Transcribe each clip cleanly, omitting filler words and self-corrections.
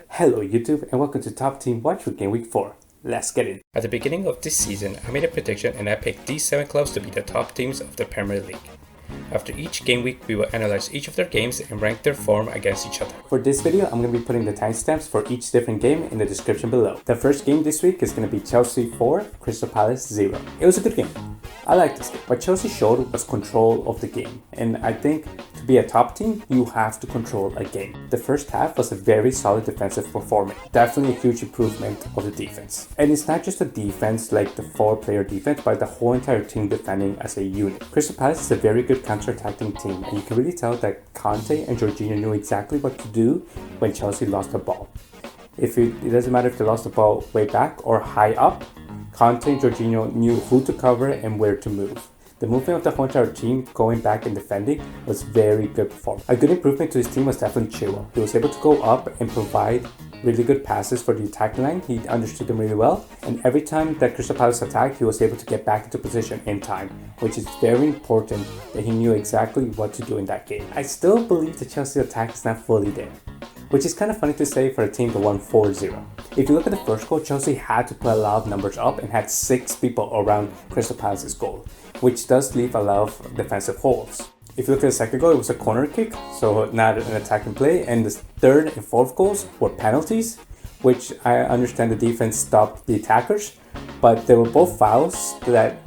Hello YouTube and welcome to Top Team Watch for Game Week 4. Let's get in. At the beginning of this season, I made a prediction and I picked these 7 clubs to be the top teams of the Premier League. After each game week, we will analyze each of their games and rank their form against each other. For this video, I'm going to be putting the timestamps for each different game in the description below. The first game this week is going to be Chelsea 4, Crystal Palace 0. It was a good game. I liked this game. What Chelsea showed was control of the game, and I think to be a top team, you have to control a game. The first half was a very solid defensive performance. Definitely a huge improvement of the defense. And it's not just a defense like the 4-player defense, but the whole entire team defending as a unit. Crystal Palace is a very good counter-attacking team, and you can really tell that Conte and Jorginho knew exactly what to do when Chelsea lost the ball. It doesn't matter if they lost the ball way back or high up, Conte and Jorginho knew who to cover and where to move. The movement of the whole entire team going back and defending was very good performance. A good improvement to his team was definitely Chilwell. He was able to go up and provide really good passes for the attacking line. He understood them really well, and every time that Crystal Palace attacked, he was able to get back into position in time, which is very important that he knew exactly what to do in that game. I still believe the Chelsea attack is not fully there, which is kind of funny to say for a team that won 4-0. If you look at the first goal, Chelsea had to put a lot of numbers up and had 6 people around Crystal Palace's goal, which does leave a lot of defensive holes. If you look at the second goal, it was a corner kick, so not an attacking play, and the third and fourth goals were penalties, which I understand the defense stopped the attackers, but they were both fouls that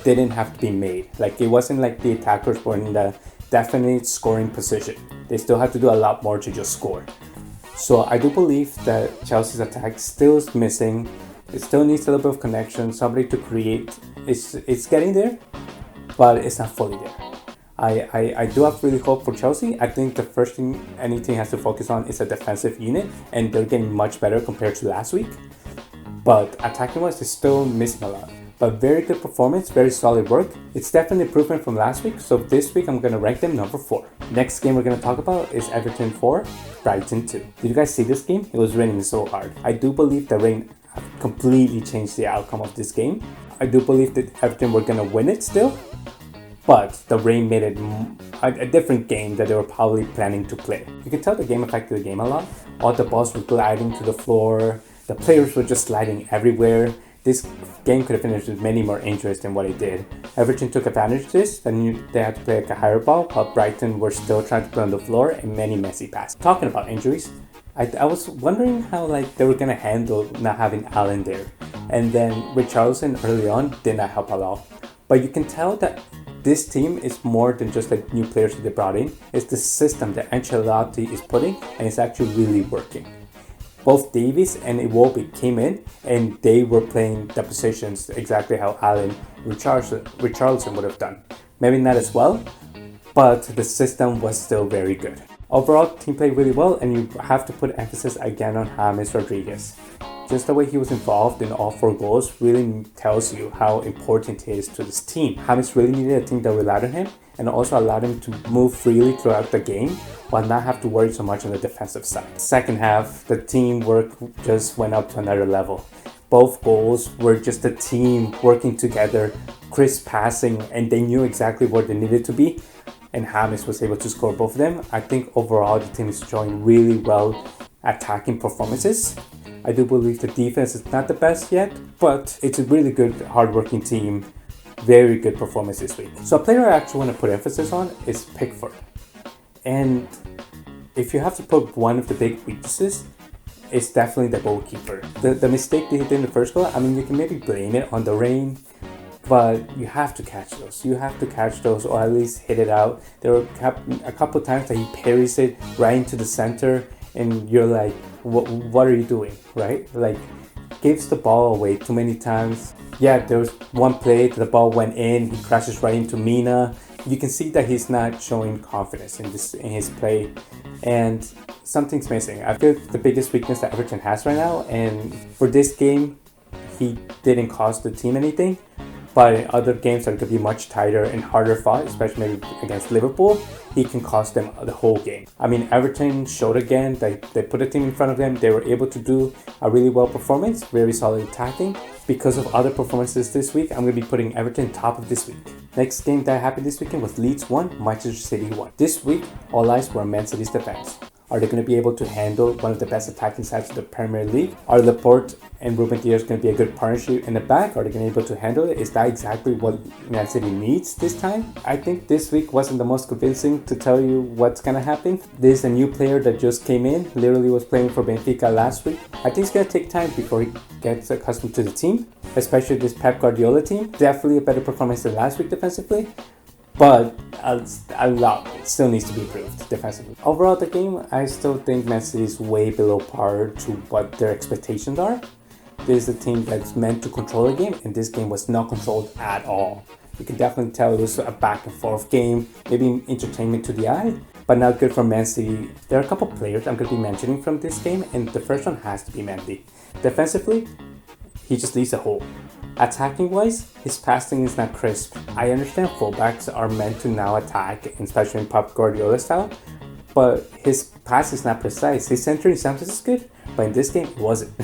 didn't have to be made. Like, it wasn't like the attackers were in the definite scoring position. They still had to do a lot more to just score. So I do believe that Chelsea's attack still is missing. It still needs a little bit of connection, somebody to create. It's getting there, but it's not fully there. I do have really hope for Chelsea. I think the first thing any team has to focus on is a defensive unit, and they're getting much better compared to last week. But attacking-wise, they're still missing a lot. But very good performance, very solid work. It's definitely improvement from last week, so this week I'm going to rank them number 4. Next game we're going to talk about is Everton 4, Brighton 2. Did you guys see this game? It was raining so hard. I do believe the rain completely changed the outcome of this game. I do believe that Everton were going to win it still, but the rain made it a different game that they were probably planning to play. You can tell the game affected the game a lot. All the balls were gliding to the floor. The players were just sliding everywhere. This game could have finished with many more injuries than what it did. Everton took advantage of this, then they had to play like a higher ball, while Brighton were still trying to play on the floor and many messy passes. Talking about injuries, I was wondering how they were going to handle not having Allen there. And then Richarlison early on did not help at all. But you can tell that this team is more than just like new players that they brought in. It's the system that Ancelotti is putting, and it's actually really working. Both Davies and Iwobi came in and they were playing the positions exactly how Allen Richarlison would have done. Maybe not as well, but the system was still very good. Overall, team played really well, and you have to put emphasis again on James Rodriguez. Just the way he was involved in all 4 goals really tells you how important he is to this team. James really needed a team that relied on him and also allowed him to move freely throughout the game while not have to worry so much on the defensive side. Second half, the teamwork just went up to another level. Both goals were just the team working together, crisp passing, and they knew exactly where they needed to be. And James was able to score both of them. I think overall the team is showing really well attacking performances. I do believe the defense is not the best yet, but it's a really good, hardworking team. Very good performance this week. So a player I actually want to put emphasis on is Pickford. And if you have to put one of the big weaknesses, it's definitely the goalkeeper. The mistake they did in the first goal, I mean, you can maybe blame it on the rain, but you have to catch those. You have to catch those, or at least hit it out. There were a couple of times that he parries it right into the center, and you're like, what are you doing, right? Like, gives the ball away too many times. Yeah, there was one play that the ball went in, he crashes right into Mina. You can see that he's not showing confidence in his play, and something's missing. I feel the biggest weakness that Everton has right now, and for this game, he didn't cost the team anything. But in other games that could be much tighter and harder fought, especially maybe against Liverpool, he can cost them the whole game. I mean, Everton showed again that they put a team in front of them. They were able to do a really well performance, very solid attacking. Because of other performances this week, I'm going to be putting Everton top of this week. Next game that happened this weekend was Leeds 1, Manchester City 1. This week, all eyes were on Man City's defense. Are they going to be able to handle one of the best attacking sides of the Premier League? Are Laporte and Ruben Dias going to be a good partnership in the back? Are they going to be able to handle it? Is that exactly what Man City needs this time? I think this week wasn't the most convincing to tell you what's going to happen. There's a new player that just came in, literally was playing for Benfica last week. I think it's going to take time before he gets accustomed to the team, especially this Pep Guardiola team. Definitely a better performance than last week defensively, but a lot still needs to be improved defensively. Overall, the game, I still think Man City is way below par to what their expectations are. This is a team that's meant to control the game, and this game was not controlled at all. You can definitely tell it was a back and forth game, maybe entertainment to the eye, but not good for Man City. There are a couple players I'm going to be mentioning from this game, and the first one has to be Mendy. Defensively, he just leaves a hole. Attacking wise, his passing is not crisp. I understand fullbacks are meant to now attack, especially in Pep Guardiola style, but his pass is not precise. His centering sometimes is good, but in this game it wasn't.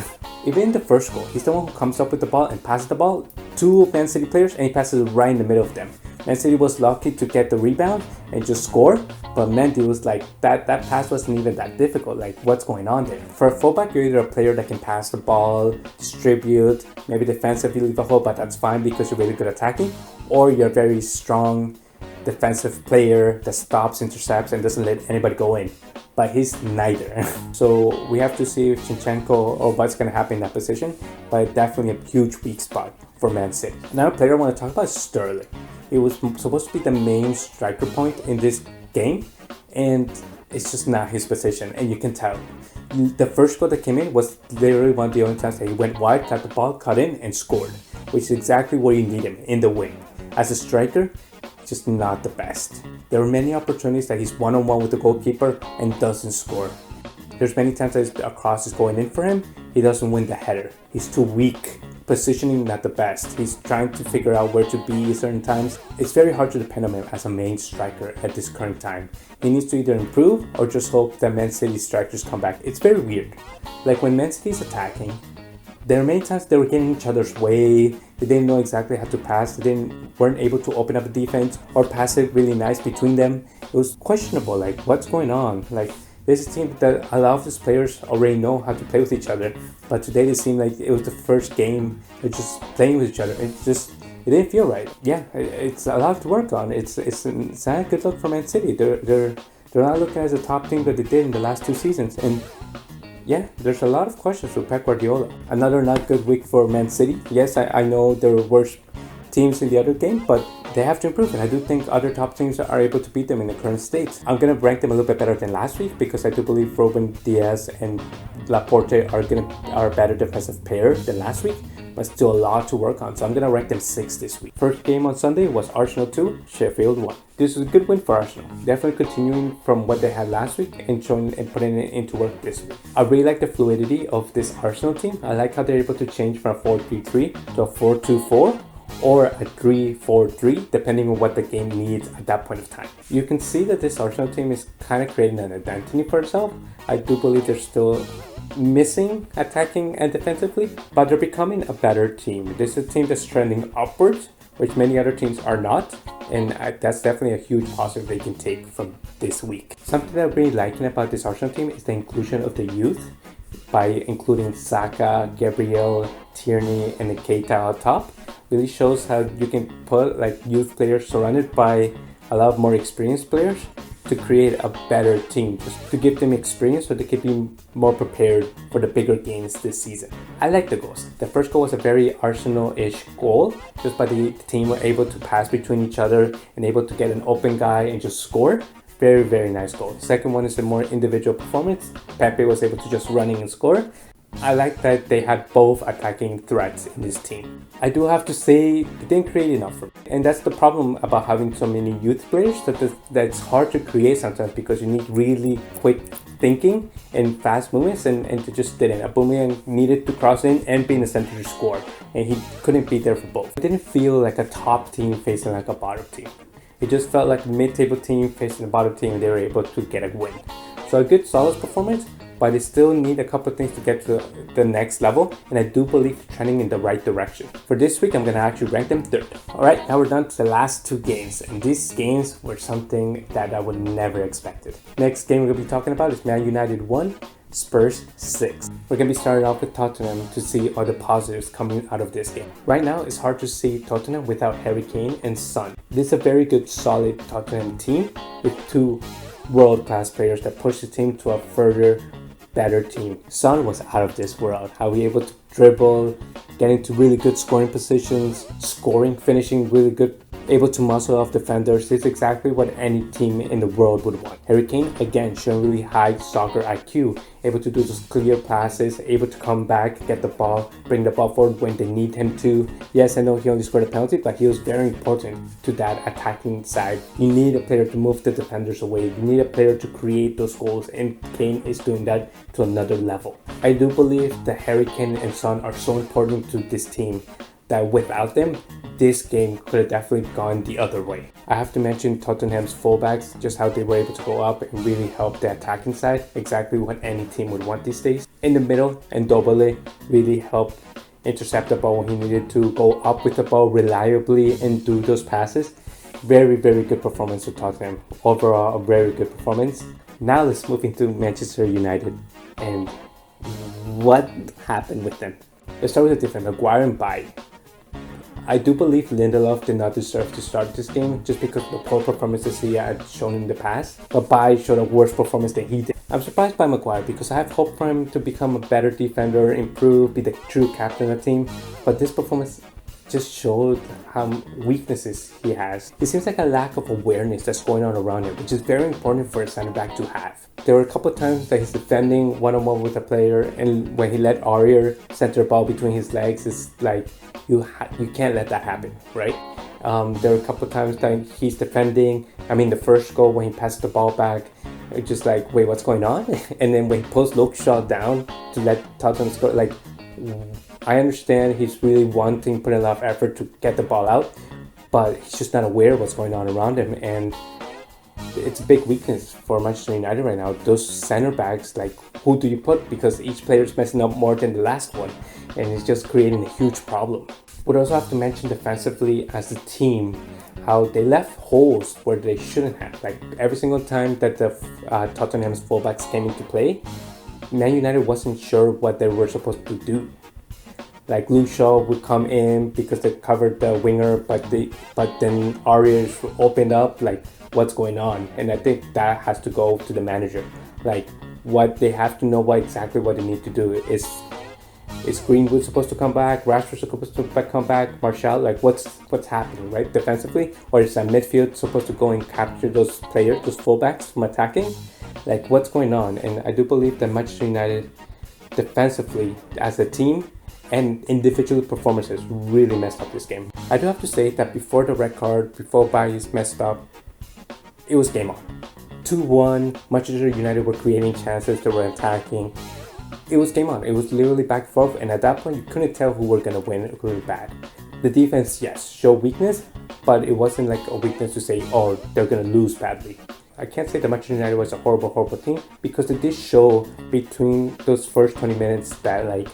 Even in the first goal, he's the one who comes up with the ball and passes the ball to Man City players, and he passes it right in the middle of them. Man City was lucky to get the rebound and just score, but Mendy was like, that pass wasn't even that difficult. Like, what's going on there? For a fullback, you're either a player that can pass the ball, distribute, maybe defensively leave a hole, but that's fine because you're really good attacking, or you're a very strong defensive player that stops, intercepts, and doesn't let anybody go in. But he's neither. So we have to see if Zinchenko or what's going to happen in that position, but definitely a huge weak spot for Man City. Another player I want to talk about is Sterling. He was supposed to be the main striker point in this game, and it's just not his position, and you can tell. The first goal that came in was literally one of the only times that he went wide, got the ball, cut in, and scored, which is exactly where you need him, in the wing. As a striker, just not the best. There are many opportunities that he's one-on-one with the goalkeeper and doesn't score. There's many times that a cross is going in for him, he doesn't win the header. He's too weak. Positioning not the best. He's trying to figure out where to be at certain times. It's very hard to depend on him as a main striker at this current time. He needs to either improve or just hope that Man City strikers come back. It's very weird. Like when Man City's attacking, there are many times they were getting each other's way. They didn't know exactly how to pass. They weren't able to open up a defense or pass it really nice between them. It was questionable, like what's going on? Like this is a team that a lot of these players already know how to play with each other, but today it seemed like it was the first game they're just playing with each other. It didn't feel right. Yeah, it's a lot to work on. It's not a good look for Man City. They're not looking as a top team that they did in the last 2 seasons, and yeah, there's a lot of questions with Pep Guardiola. Another not good week for Man City. Yes, I know there were worse teams in the other game, but they have to improve, and I do think other top teams are able to beat them in the current state. I'm going to rank them a little bit better than last week because I do believe Ruben Dias and Laporte are a better defensive pair than last week, but still a lot to work on. So I'm going to rank them 6 this week. First game on Sunday was Arsenal 2, Sheffield 1. This is a good win for Arsenal. Definitely continuing from what they had last week and showing and putting it into work this week. I really like the fluidity of this Arsenal team. I like how they're able to change from a 4-3-3 to a 4-2-4. Or a 3-4-3, depending on what the game needs at that point of time. You can see that this Arsenal team is kind of creating an identity for itself. I do believe they're still missing attacking and defensively, but they're becoming a better team. This is a team that's trending upwards, which many other teams are not, and that's definitely a huge positive they can take from this week. Something that I'm really liking about this Arsenal team is the inclusion of the youth, by including Saka, Gabriel, Tierney, and Keita on top. Really shows how you can put like youth players surrounded by a lot more experienced players to create a better team, just to give them experience so they can be more prepared for the bigger games this season. I like the goals. The first goal was a very Arsenal-ish goal, just by the team were able to pass between each other and able to get an open guy and just score. Very, very nice goal. The second one is a more individual performance. Pepe was able to just run in and score. I like that they had both attacking threats in this team. I do have to say, they didn't create enough for me. And that's the problem about having so many youth players, that's hard to create sometimes because you need really quick thinking and fast movements, and they just didn't. Aubameyang needed to cross in and be in the center to score, and he couldn't be there for both. It didn't feel like a top team facing like a bottom team. It just felt like a mid-table team facing a bottom team, and they were able to get a win. So a good solid performance, but they still need a couple of things to get to the next level, and I do believe they're trending in the right direction. For this week, I'm going to actually rank them third. Alright, now we're down to the last two games, and these games were something that I would never expected. Next game we're going to be talking about is Man United 1, Spurs 6. We're going to be starting off with Tottenham to see all the positives coming out of this game. Right now, it's hard to see Tottenham without Harry Kane and Son. This is a very good, solid Tottenham team with two world-class players that push the team to a further, better team. Son was out of this world. How he able to dribble, get into really good scoring positions, finishing really good, able to muscle off defenders. This is exactly what any team in the world would want. Harry Kane, again, showing really high soccer IQ, able to do those clear passes, able to come back, get the ball, bring the ball forward when they need him to. Yes, I know he only scored a penalty, but he was very important to that attacking side. You need a player to move the defenders away. You need a player to create those goals, and Kane is doing that to another level. I do believe that Harry Kane and Son are so important to this team that without them, this game could have definitely gone the other way. I have to mention Tottenham's fullbacks, just how they were able to go up and really help the attacking side, exactly what any team would want these days. In the middle, and Dobele really helped intercept the ball when he needed to, go up with the ball reliably and do those passes. Very, very good performance for Tottenham. Overall, a very good performance. Now let's move into Manchester United and what happened with them. Let's start with the defense, Maguire and Bailly. I do believe Lindelof did not deserve to start this game just because of the poor performances he had shown in the past. But Bailly showed a worse performance than he did. I'm surprised by Maguire because I have hope for him to become a better defender, improve, be the true captain of the team. But this performance just showed how weaknesses he has. It seems like a lack of awareness that's going on around him, which is very important for a center back to have. There were a couple of times that he's defending one-on-one with a player, and when he let Aurier center a ball between his legs, it's like you can't let that happen, right? There were a couple of times that he's defending. The first goal when he passed the ball back, it's just like, wait, what's going on? And then when he pulls Luke Shaw down to let Tottenham score, like, I understand he's really wanting, putting a lot of effort to get the ball out, but he's just not aware of what's going on around him, and it's a big weakness for Manchester United right now. Those center backs, like, who do you put? Because each player is messing up more than the last one, and it's just creating a huge problem. Would also have to mention defensively as a team, how they left holes where they shouldn't have. Like every single time that the Tottenham's fullbacks came into play, Man United wasn't sure what they were supposed to do. Like Luke Shaw would come in because they covered the winger, but then Aurier opened up. Like, what's going on? And I think that has to go to the manager. Like, what they have to know exactly what they need to do. Is Greenwood supposed to come back? Rashford supposed to come back? Martial? Like, what's happening, right? Defensively, or is that midfield supposed to go and capture those players, those fullbacks from attacking? Like, what's going on? And I do believe that Manchester United defensively as a team and individual performances really messed up this game. I do have to say that before the red card, before Bailly's messed up, it was game on. 2-1, Manchester United were creating chances, they were attacking. It was game on. It was literally back and forth, and at that point you couldn't tell who were going to win or who were bad. The defense, yes, showed weakness, but it wasn't like a weakness to say, oh, they're going to lose badly. I can't say that Manchester United was a horrible team, because they did show between those first 20 minutes that, like,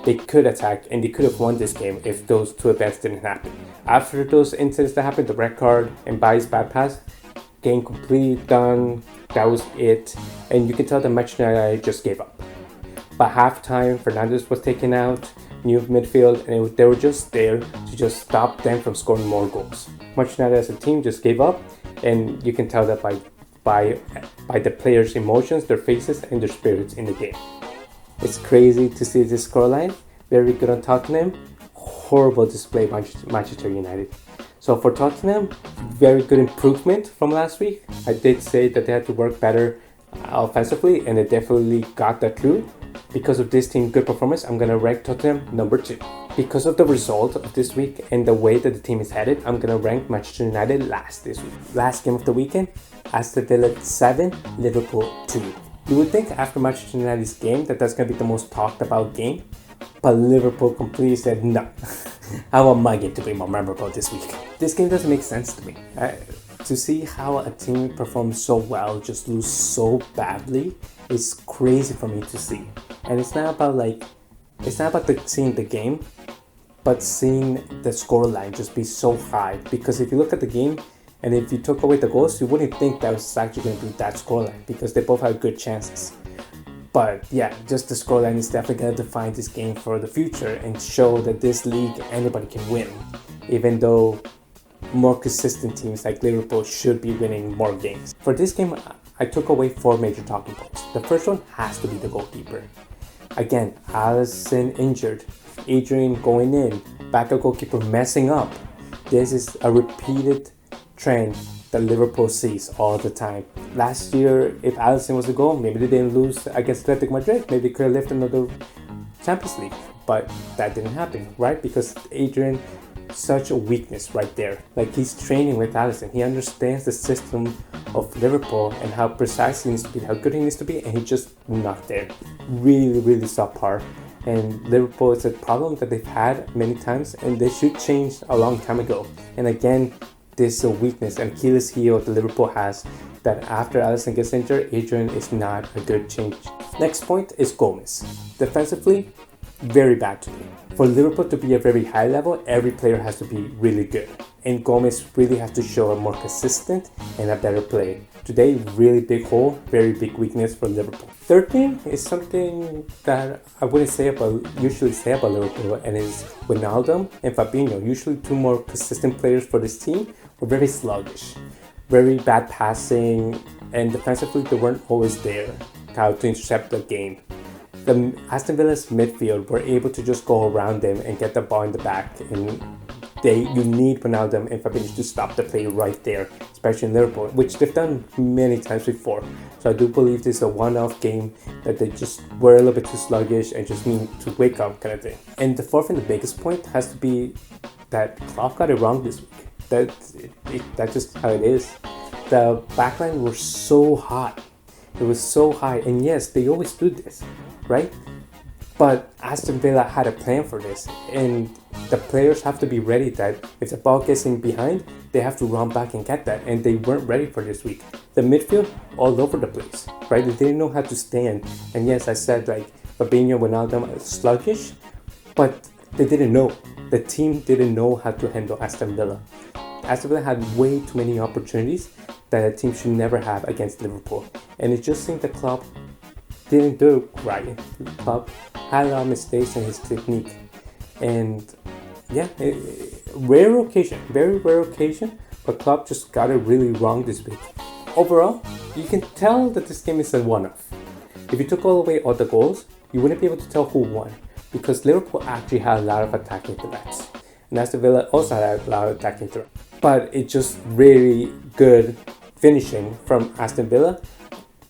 they could attack and they could have won this game if those two events didn't happen. After those incidents that happened, the red card and Bailly's bad pass, game completely done. That was it. And you can tell that Manchester United just gave up. By halftime, Fernandes was taken out, new midfield, and they were just there to just stop them from scoring more goals. Manchester United as a team just gave up, and you can tell that by the players' emotions, their faces, and their spirits in the game. It's crazy to see this scoreline. Very good on Tottenham. Horrible display by Manchester United. So for Tottenham, very good improvement from last week. I did say that they had to work better offensively, and they definitely got that through. Because of this team's good performance, I'm going to rank Tottenham number 2. Because of the result of this week and the way that the team is headed, I'm going to rank Manchester United last this week. Last game of the weekend, Aston Villa 7, Liverpool 2. You would think after Manchester United's game that's going to be the most talked about game, but Liverpool completely said no. I want my game to be more memorable this week. This game doesn't make sense to me. To see how a team performs so well just lose so badly is crazy for me to see. And it's not about seeing the game, but seeing the scoreline just be so high. Because if you look at the game, and if you took away the goals, you wouldn't think that was actually going to be that scoreline, because they both had good chances. But yeah, just the scoreline is definitely going to define this game for the future and show that this league, anybody can win, even though more consistent teams like Liverpool should be winning more games. For this game, I took away 4 major talking points. The first one has to be the goalkeeper. Again, Alisson injured, Adrian going in, backup goalkeeper messing up. This is a repeated trend that Liverpool sees all the time. Last year, if Alisson was a goal, maybe they didn't lose against Atletico Madrid. Maybe they could have lifted another Champions League. But that didn't happen, right? Because Adrian, such a weakness right there. Like, he's training with Alisson. He understands the system of Liverpool and how precise he needs to be, how good he needs to be, and he's just not there. Really, really subpar. And Liverpool is a problem that they've had many times, and they should change a long time ago. And again, this is a weakness, an Achilles heel that Liverpool has, that after Alisson gets injured, Adrian is not a good change. Next point is Gomez. Defensively, very bad today. For Liverpool to be a very high level, every player has to be really good. And Gomez really has to show a more consistent and a better play. Today, really big hole, very big weakness for Liverpool. Third thing is something that I wouldn't usually say about Liverpool, and is Wijnaldum and Fabinho. Usually 2 more consistent players for this team were very sluggish, very bad passing, and defensively they weren't always there to intercept the game. The Aston Villa's midfield were able to just go around them and get the ball in the back, and you need Wijnaldum and Fabinho to stop the play right there, especially in Liverpool, which they've done many times before. So I do believe this is a one-off game that they just were a little bit too sluggish and just need to wake up, kind of thing. And the fourth and the biggest point has to be that Klopp got it wrong this week. That's just how it is. The backline were so high. It was so high, and yes, they always do this, right? But Aston Villa had a plan for this, and the players have to be ready that if the ball gets in behind, they have to run back and get that, and they weren't ready for this week. The midfield, all over the place, right? They didn't know how to stand, and yes, I said like Fabinho and Wijnaldum are sluggish, but they didn't know. The team didn't know how to handle Aston Villa. Aston Villa had way too many opportunities that a team should never have against Liverpool, and it just seemed the club didn't do it right. Klopp had a lot of mistakes in his technique, and yeah, very rare occasion, but Klopp just got it really wrong this week. Overall, you can tell that this game is a one-off. If you took away all the goals, you wouldn't be able to tell who won, because Liverpool actually had a lot of attacking threats, and Aston Villa also had a lot of attacking threats. But it's just really good finishing from Aston Villa,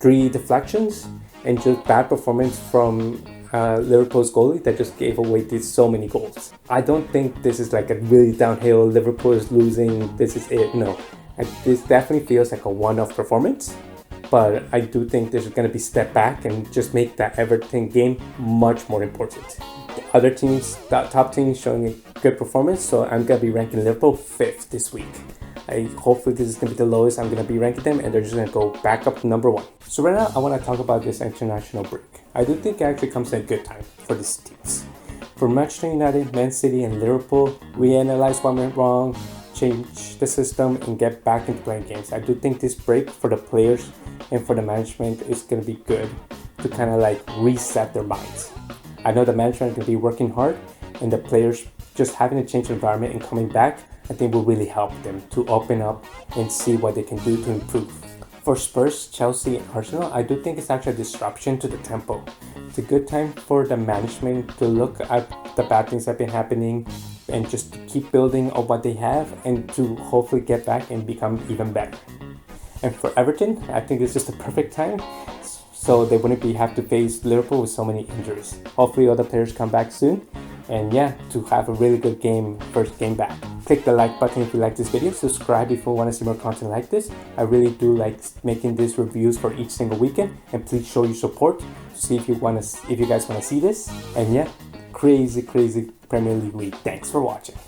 3 deflections, and just bad performance from Liverpool's goalie that just gave away so many goals. I don't think this is like a really downhill, Liverpool is losing, this is it. No, this definitely feels like a one-off performance, but I do think there's going to be step back and just make that Everton game much more important. The other teams, the top teams showing a good performance, so I'm going to be ranking Liverpool 5th this week. Hopefully this is going to be the lowest I'm going to be ranking them, and they're just going to go back up to number 1. So right now I want to talk about this international break. I do think it actually comes at a good time for these teams. For Matchday United, Man City and Liverpool, reanalyze what went wrong, change the system, and get back into playing games. I do think this break for the players and for the management is going to be good to kind of like reset their minds. I know the management is going to be working hard, and the players just having a change of environment and coming back, I think will really help them to open up and see what they can do to improve. For Spurs, Chelsea, and Arsenal, I do think it's actually a disruption to the tempo. It's a good time for the management to look at the bad things that have been happening and just keep building on what they have, and to hopefully get back and become even better. And for Everton, I think it's just a perfect time, so they wouldn't have to face Liverpool with so many injuries. Hopefully all the players come back soon, and yeah, to have a really good game, first game back. Click the like button if you like this video, subscribe if you want to see more content like this. I really do like making these reviews for each single weekend, and please show your support to see if you guys want to see this. And yeah, crazy Premier League week. Thanks for watching.